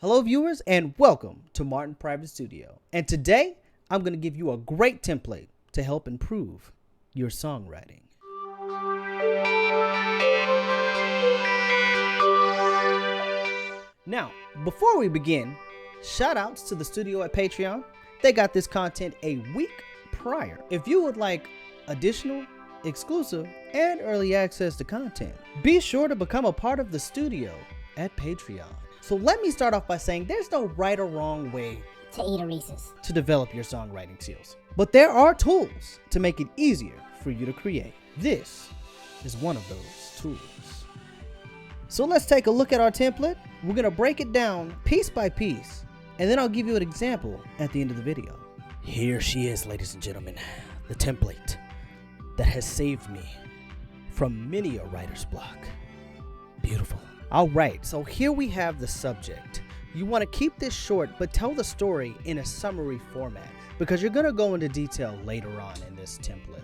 Hello viewers and welcome to Martin Private Studio. And today I'm going to give you a great template to help improve your songwriting. Now, before we begin, shout outs to the studio at Patreon. They got this content a week prior. If you would like additional, exclusive, and early access to content, be sure to become a part of the studio at Patreon. So let me start off by saying there's no right or wrong way to eat a Reese's to develop your songwriting skills. But there are tools to make it easier for you to create. This is one of those tools. So let's take a look at our template. We're gonna break it down piece by piece, and then I'll give you an example at the end of the video. Here she is, ladies and gentlemen, the template that has saved me from many a writer's block. Beautiful. All right, so here we have the subject. You want to keep this short, but tell the story in a summary format because you're going to go into detail later on in this template.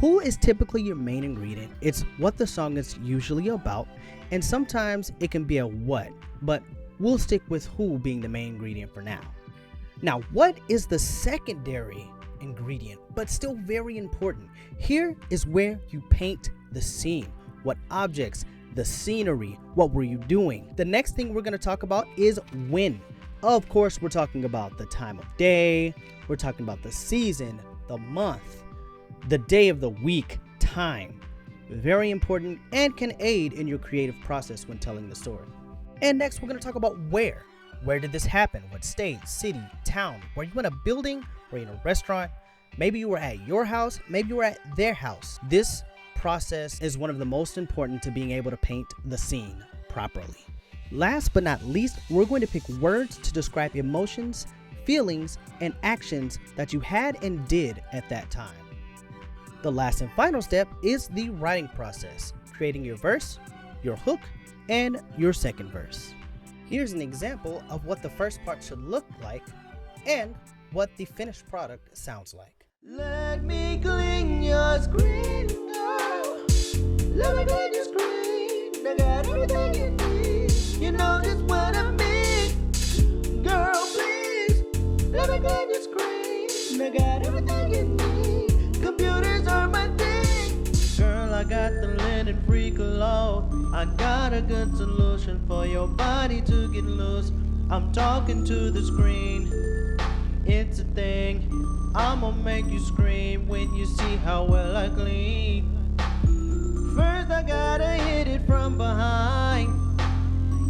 Who is typically your main ingredient? It's what the song is usually about, and sometimes it can be a what, but we'll stick with who being the main ingredient for now. Now, what is the secondary ingredient, but still very important? Here is where you paint the scene. What objects, the scenery, what were you doing? The next thing we're going to talk about is when. Of course, we're talking about the time of day, we're talking about the season, the month, the day of the week, time. Very important and can aid in your creative process when telling the story. And next, we're going to talk about where. Where did this happen? What state, city, town? Were you in a building? Were you in a restaurant? Maybe you were at your house, maybe you were at their house. This process is one of the most important to being able to paint the scene properly. Last but not least, we're going to pick words to describe emotions, feelings, and actions that you had and did at that time. The last and final step is the writing process, creating your verse, your hook, and your second verse. Here's an example of what the first part should look like and what the finished product sounds like. Let me clean your screen, girl. Let me clean your screen. I got everything you need. You know just what I mean. Girl, please. Let me clean your screen. I got everything you need. Computers are my thing. Girl, I got the linen free cologne. I got a good solution for your body to get loose. I'm talking to the screen. It's a thing. I'ma make you scream when you see how well I clean. First I gotta hit it from behind.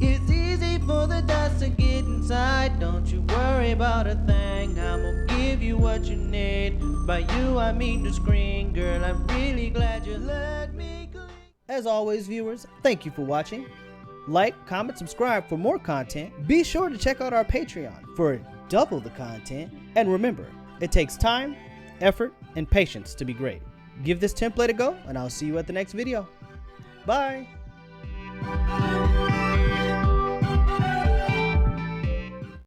It's easy for the dust to get inside. Don't you worry about a thing. I'ma give you what you need. By you I mean the screen. Girl, I'm really glad you let me clean. As always, viewers, thank you for watching. Like, comment, subscribe for more content. Be sure to check out our Patreon for double the content. And remember, it takes time, effort, and patience to be great. Give this template a go, and I'll see you at the next video. Bye!